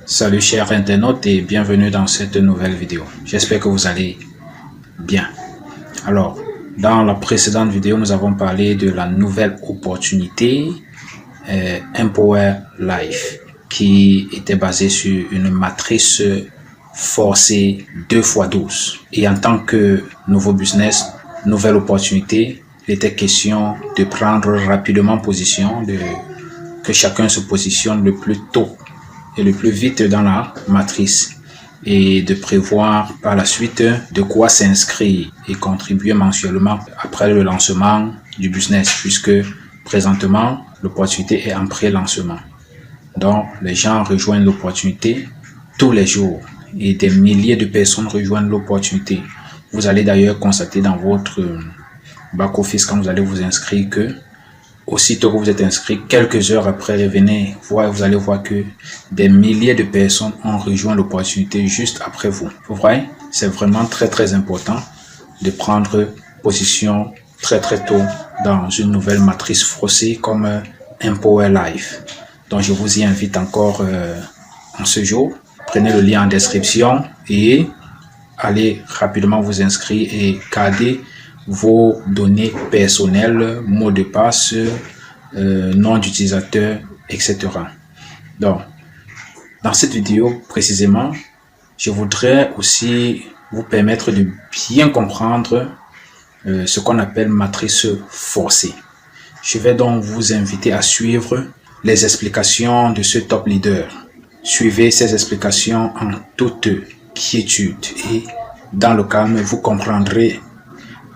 Salut chers internautes et bienvenue dans cette nouvelle vidéo. J'espère que vous allez bien. Alors, dans la précédente vidéo, nous avons parlé de la nouvelle opportunité Empower Life qui était basée sur une matrice forcée 2x12. Et en tant que nouveau business, nouvelle opportunité, il était question de prendre rapidement position, que chacun se positionne le plus tôt et le plus vite dans la matrice et de prévoir par la suite de quoi s'inscrire et contribuer mensuellement après le lancement du business, puisque présentement l'opportunité est en pré-lancement. Donc les gens rejoignent l'opportunité tous les jours et des milliers de personnes rejoignent l'opportunité. Vous allez d'ailleurs constater dans votre back-office quand vous allez vous inscrire que aussitôt que vous êtes inscrit, quelques heures après, revenez voir, vous allez voir que des milliers de personnes ont rejoint l'opportunité juste après vous. Vous voyez, c'est vraiment très important de prendre position très tôt dans une nouvelle matrice forcée comme Empower Life. Donc je vous y invite encore en ce jour. Prenez le lien en description et allez rapidement vous inscrire et garder vos données personnelles, mots de passe, nom d'utilisateur, etc. Donc, dans cette vidéo précisément, je voudrais aussi vous permettre de bien comprendre ce qu'on appelle matrice forcée. Je vais donc vous inviter à suivre les explications de ce top leader. Suivez ces explications en toute quiétude et dans le calme, vous comprendrez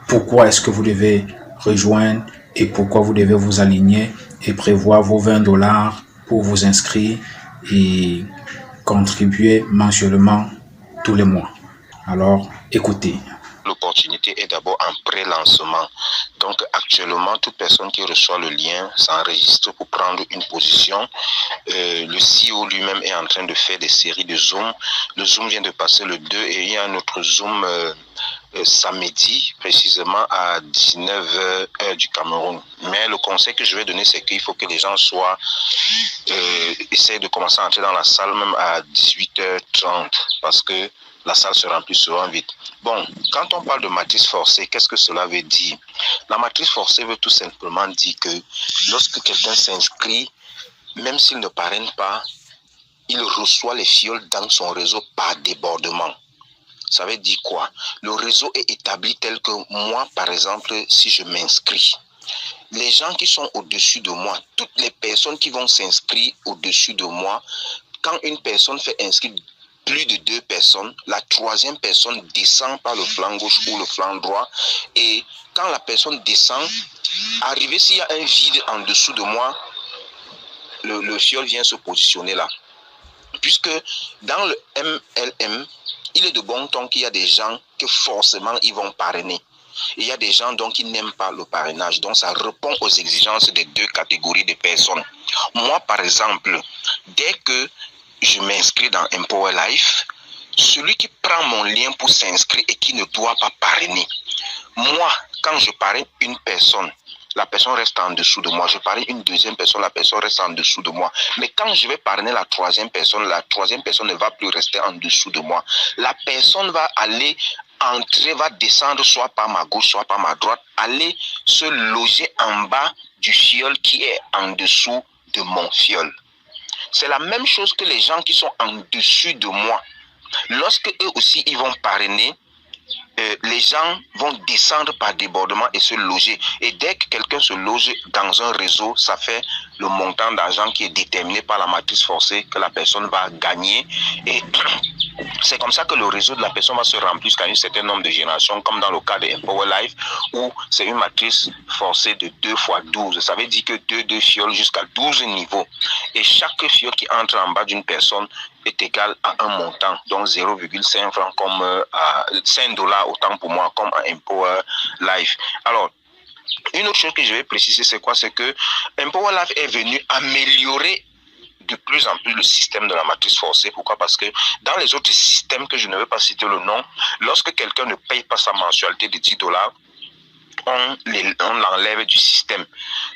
pourquoi est-ce que vous devez rejoindre et pourquoi vous devez vous aligner et prévoir vos $20 pour vous inscrire et contribuer mensuellement tous les mois. Alors, écoutez. L'opportunité est d'abord en pré-lancement. Donc actuellement, toute personne qui reçoit le lien s'enregistre pour prendre une position. Le CEO lui-même est en train de faire des séries de Zoom. Le Zoom vient de passer le 2 et il y a un autre Zoom samedi, précisément à 19h heure du Cameroun. Mais le conseil que je vais donner, c'est qu'il faut que les gens essayent de commencer à entrer dans la salle même à 18h30 parce que la salle se remplit souvent vite. Bon, quand on parle de matrice forcée, qu'est-ce que cela veut dire? La matrice forcée veut tout simplement dire que lorsque quelqu'un s'inscrit, même s'il ne parraine pas, il reçoit les fioles dans son réseau par débordement. Ça veut dire quoi? Le réseau est établi tel que moi, par exemple, si je m'inscris, les gens qui sont au-dessus de moi, toutes les personnes qui vont s'inscrire au-dessus de moi, quand une personne fait inscrire plus de 2 personnes, la troisième personne descend par le flanc gauche ou le flanc droit. Et quand la personne descend, arrivé s'il y a un vide en dessous de moi, le fiole vient se positionner là. Puisque dans le MLM, il est de bon ton qu'il y a des gens que forcément ils vont parrainer. Et il y a des gens donc qui n'aiment pas le parrainage. Donc ça répond aux exigences des deux catégories de personnes. Moi, par exemple, dès que je m'inscris dans Empower Life, celui qui prend mon lien pour s'inscrire et qui ne doit pas parrainer, moi, quand je parraine une personne, la personne reste en dessous de moi. Je parraine une deuxième personne, la personne reste en dessous de moi. Mais quand je vais parrainer la troisième personne ne va plus rester en dessous de moi. La personne va aller entrer, va descendre soit par ma gauche, soit par ma droite, aller se loger en bas du fiole qui est en dessous de mon fiole. C'est la même chose que les gens qui sont en dessus de moi. Lorsque eux aussi ils vont parrainer, les gens vont descendre par débordement et se loger. Et dès que quelqu'un se loge dans un réseau, ça fait le montant d'argent qui est déterminé par la matrice forcée que la personne va gagner. Et c'est comme ça que le réseau de la personne va se remplir jusqu'à un certain nombre de générations, comme dans le cas de Empower Life, où c'est une matrice forcée de 2 x 12. Ça veut dire que 2 fioles jusqu'à 12 niveaux. Et chaque fiole qui entre en bas d'une personne est égal à un montant, donc 0,5 francs comme $5 autant pour moi, comme un Empower Life. Alors, une autre chose que je vais préciser, c'est quoi? C'est que Empower Life est venu améliorer de plus en plus le système de la matrice forcée. Pourquoi? Parce que dans les autres systèmes que je ne vais pas citer le nom, lorsque quelqu'un ne paye pas sa mensualité de $10, on l'enlève du système.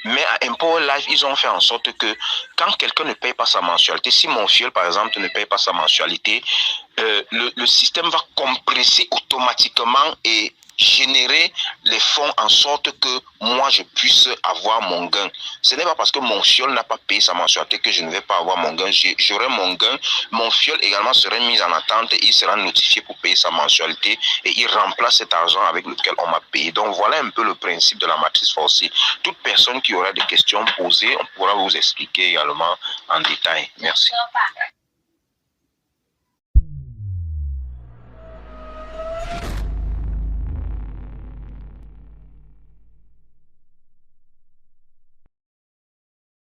Mais à Empower Life, ils ont fait en sorte que quand quelqu'un ne paye pas sa mensualité, si mon filleul, par exemple, ne paye pas sa mensualité, le système va compresser automatiquement et générer les fonds en sorte que moi je puisse avoir mon gain. Ce n'est pas parce que mon fiole n'a pas payé sa mensualité que je ne vais pas avoir mon gain. J'aurai mon gain. Mon fiole également serait mis en attente et il sera notifié pour payer sa mensualité et il remplace cet argent avec lequel on m'a payé. Donc voilà un peu le principe de la matrice forcée. Toute personne qui aura des questions posées, on pourra vous expliquer également en détail. Merci.